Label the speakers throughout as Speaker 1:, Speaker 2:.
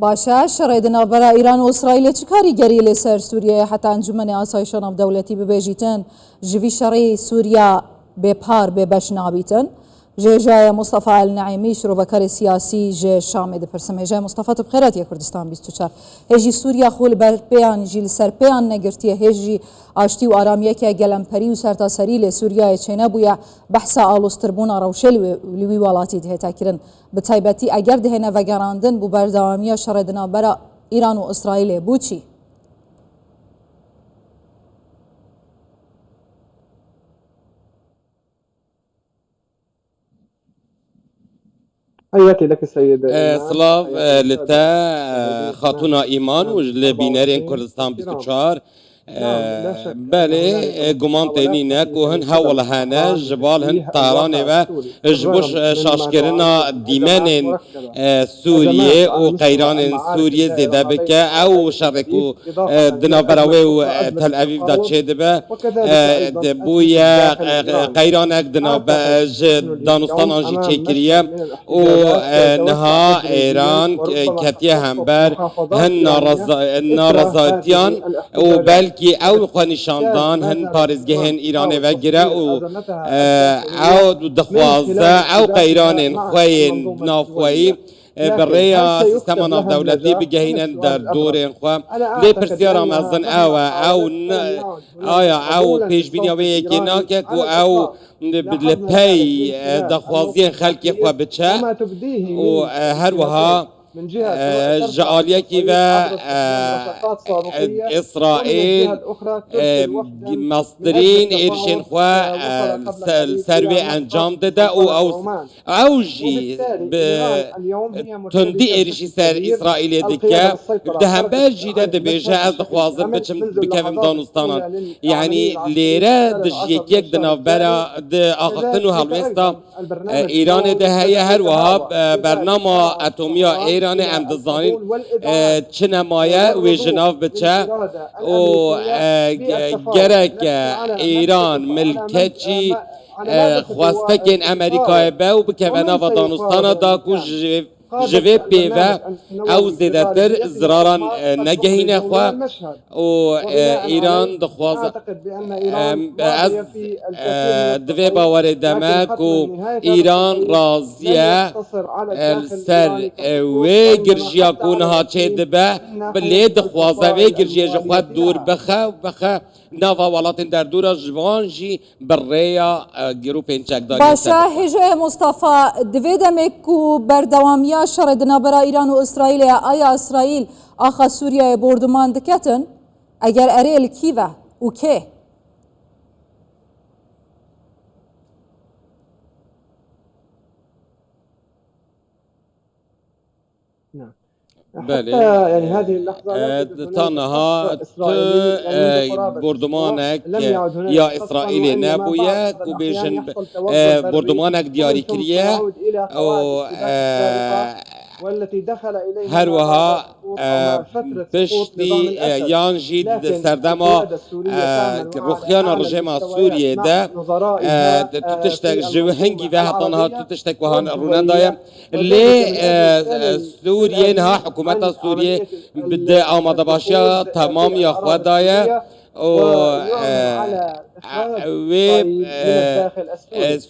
Speaker 1: باشە شەڕێدنا بەرە ئیران و ئیسرائیل چ کاریگەری لەسەر سووریە حتا ئەنجومەنی ئاسایشە ناودەوڵەتی ببێژیتن ژوی شەڕی سووریا بێپار بێبەش نابیتن ژێژایە مستەفا ئەلنەعیمی شرۆڤەکەری سیاسی ژێ شامێ دەپرسم هێژای مستەفا بخێرەتیە کوردستان 24 هێژی سووریا خۆ لەبەر پێیان ژی لەسەر پێیان نەگرتیە هێژی ئاشتی و ئارامیەکە گەلەمپەری و سەرتاسەری لێ سووریایە چێنە بووە بەحسا ئاڵۆزتربوون ڕەوشە لوی وڵاتی هێتاکردن بتایبەتی ئەگەر دهێنە ڤەگەڕاندن بوو بەردەوامیە شەڕێدنا بەرە ئیران و ئیسرائیلێ بووچی
Speaker 2: حياتي لك السيدة
Speaker 3: سلاف لتا خاتونا إيمان و لبينارين كردستان 24 بله گمان تینی نک و هن حول هنه جبال هن طیرانه و جبوش شاشکرنا دیمن سوریه و قیران سوریه زده بکه او شرکو دنابراوی و تل اویو دا چه دبه بویا قیرانک دانستان آنجی چکریه و نها ایران کتیه همبر هن نارضایتیان و بلکه کی او خانشاندان هن پارزگهن ایران و گره او دخوازه او قیران خوین نافخویی برای سیستم ناف دولتی بگهینن در دور خو لی پرسیارم ازن او آیا او پیش بینی و یکی ناکه او لپی دخوازی خلقی خو بچه و هر وها جعالیکی و اسرائیل مصدرین ایرشین خواه سروی انجام داده او جی تندی ایرشی سر اسرائیل دکه ده هم بر جیده ده بیجه از دخوازم بچم بکویم دانستانان یعنی لیره دجیک یک دناف برا ده آخفتن و حلوستا ایران ده هیه هر وها برنامه اتومیا ایران امدزانین چه نمایه و جناف بچه و گرک ایران ملکچی خواسته که این امریکای به و بکوینا و دانستان دا کش جوی پیوه او زیدتر زراران نگهینه خواه و ایران دخوازه از دوی باور دمک و ایران راضیه سر وی گرژیا کونها چه دبه بلی دخوازه وی گرژیا جخواه دور بخه ناوا ولاتن در دور جوانجی بریا گروپین چک داری
Speaker 1: باشا هجای مصطفى دوی دمکو بردوامیا شەڕێدنا بەرە ئیران و ئیسرائیل ئایا ئیسرائیل ئاخا سووریای بردومان دکەتن ئەگەر ئەرێ کیڤە و کێ
Speaker 3: بله
Speaker 2: يعني هذه اللحظة
Speaker 3: تنها بردمانك يا إسرائيل نبويا كوبيشن بردمانك دياري كريه
Speaker 2: والتي دخل إليها
Speaker 3: هر وها پشتی یان جید سردما روخیان رژیم سوریه ده تشتک جو هنگی و حتانها تشتک وهان رونان دایم لی سوریه نها حکومت سوریه بده آماده باشیا تمام یا خود دایه و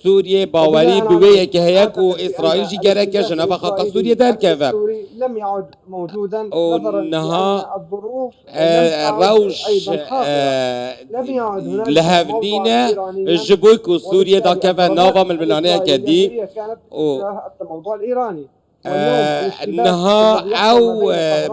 Speaker 3: سوریه باوری بویه که هیک و اسرائیل جی گره که جناب خاک سوریه در که
Speaker 2: لم يعد موجودا
Speaker 3: نها روش لهفنینه جبوی که سوریه دا که ناوا من بلانه کدی
Speaker 2: الموضوع الإيراني
Speaker 3: نها او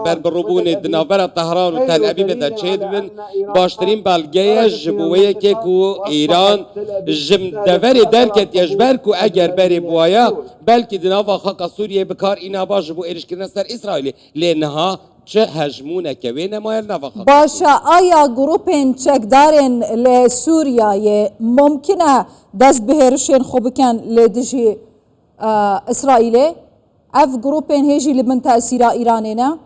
Speaker 3: بربربون دنابر طهران و تل ابیب دا چید بن باشترین بلگه جبویه که کو ایران جم دوری درکت یجبر کو اگر بری بوایا بلکه دناوا خاک سوریه بکار اینا با جبو ایرشکرن سر اسرائیلی لینها چه هجمونه که وی نمایر نواخت
Speaker 1: باشا آیا گروپین چکدارن لسوریای ممکنه دست بهرشین خوبکن لدجی اسرائیلی اف گروپین هیجی لبن تأثیر ایرانینا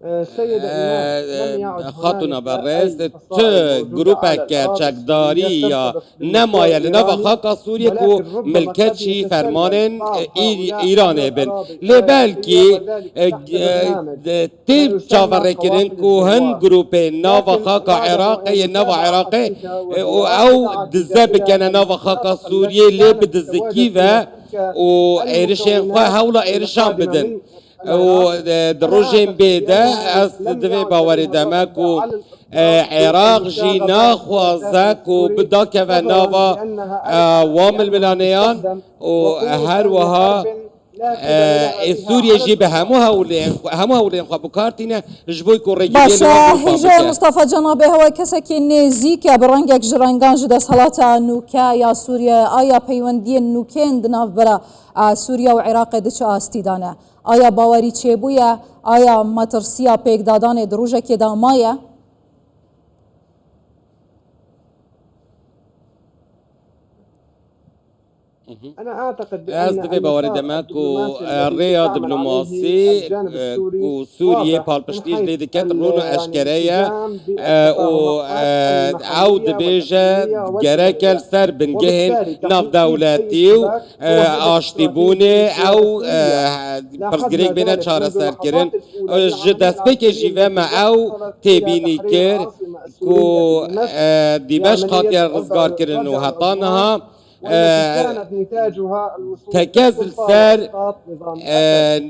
Speaker 2: السيدة إيمان لم يعد
Speaker 3: خاتونا
Speaker 2: هنالك
Speaker 3: برست
Speaker 2: أي
Speaker 3: ت
Speaker 2: فصائل موجودة
Speaker 3: جروبا
Speaker 2: على الأراضي
Speaker 3: كاتشاكداري
Speaker 2: السورية
Speaker 3: يا
Speaker 2: ترتبط
Speaker 3: نمايا
Speaker 2: بالمستوى
Speaker 3: لنفا
Speaker 2: الإيراني،
Speaker 3: خاكا سوريا كو
Speaker 2: ولكن ربما قد
Speaker 3: ملكتشي
Speaker 2: يتسلل
Speaker 3: فرمان
Speaker 2: بعض هؤلاء
Speaker 3: إيراني
Speaker 2: عبر
Speaker 3: بن
Speaker 2: الأراضي
Speaker 3: لبالكي
Speaker 2: الفرنسية وذلك تحت برنامج ما
Speaker 3: تيب
Speaker 2: يسمى
Speaker 3: تشافركرين
Speaker 2: قوافل
Speaker 3: كو هن
Speaker 2: الزوار.
Speaker 3: جروبي نافا
Speaker 2: لكن
Speaker 3: خاكا
Speaker 2: بعده
Speaker 3: عراقي نافا
Speaker 2: متابعة
Speaker 3: عراقي
Speaker 2: حثيثة وزيارات
Speaker 3: أو
Speaker 2: دعت
Speaker 3: دزاب كان
Speaker 2: بداخلها
Speaker 3: نافا خاكا
Speaker 2: المناطق
Speaker 3: سوريا
Speaker 2: التي
Speaker 3: اللي
Speaker 2: كانت تتواجد فيها
Speaker 3: بدزكيفا
Speaker 2: تلك
Speaker 3: وإيرشين خوا
Speaker 2: المكونات
Speaker 3: هولا إيرشان
Speaker 2: القادمة
Speaker 3: بدن
Speaker 2: من العراق. أنا
Speaker 3: ودروجين
Speaker 2: أعتقد
Speaker 3: بيدا
Speaker 2: بأنها لم
Speaker 3: أستدفي
Speaker 2: يعد
Speaker 3: باوري
Speaker 2: لديها الرغبة
Speaker 3: دماكو
Speaker 2: على الاقتراب
Speaker 3: عراق جينا
Speaker 2: بالمشاغبة بالداخل
Speaker 3: خوازاك
Speaker 2: السوري،
Speaker 3: بدك
Speaker 2: نظرا
Speaker 3: نافا
Speaker 2: لأنها أيقنت
Speaker 3: وامل
Speaker 2: بأنها
Speaker 3: ملانيان
Speaker 2: تستخدم وقودا
Speaker 3: وهروها
Speaker 2: لحرب لا قبل لها بها
Speaker 3: سوريا
Speaker 2: على
Speaker 3: جيبها
Speaker 2: الإطلاق.
Speaker 3: همو هولين خو بكارتينا جبوي كو ريجيلين
Speaker 1: باشا هجا مصطفى جنابه هو كسكي نزيكا برنگك جرنگان جدا صلاة نوكا يا سوريا آيا پيوندي نوكين دناف برا سوريا وعراق دچ استيدانه آيا باوري چيبويا آيا مترسيا پيك دادان دروجه كي دامايا
Speaker 2: أنا أعتقد
Speaker 3: أصدقائي باوري دماكو الرياض دبلوماسي كو سوريا بالبشتيج ليدي كانت رونو أشكرية عود بيجا جراكل سر بنجهن ناف دولاتيو آشتيبوني أو برسجريك بينا شارة سر كرن جدس بيكي جيفا مع أو تبيني كير كو ديباش خاطر رزقار كرن وهطانها
Speaker 2: كانت نتاجها
Speaker 3: تكازل سر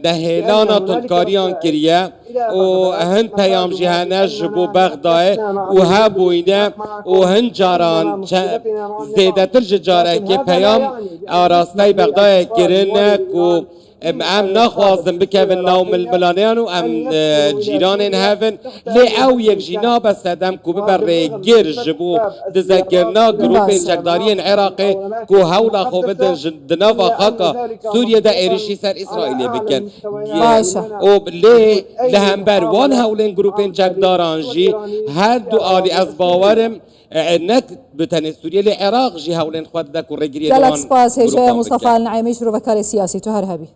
Speaker 3: نهيلانا تنكاريان كريا وهن بيام جهانا جبو بغداي وهابوينا وهن جاران زيادة الجارة كي بيام آراستاي بغداي كرن كو ام نخوازم بكفن نوم الملانيان و ام جيران هافن لي او يك جينا بس ادم كو ببر غير جبو تذكرنا جروب جدارين عراقي كو هولا خو بدن دنافا خاكا سوريا دا ايريشي سر اسرائيل بكن او لي لهمبر وان هولين جروب جداران جي هر دو آلي از باورم انك بتن سوريا لعراق جي هولين خود دا كو رجري
Speaker 1: جالك سباس هجا مصطفى النعيمي شروع فكاري سياسي تهرهبي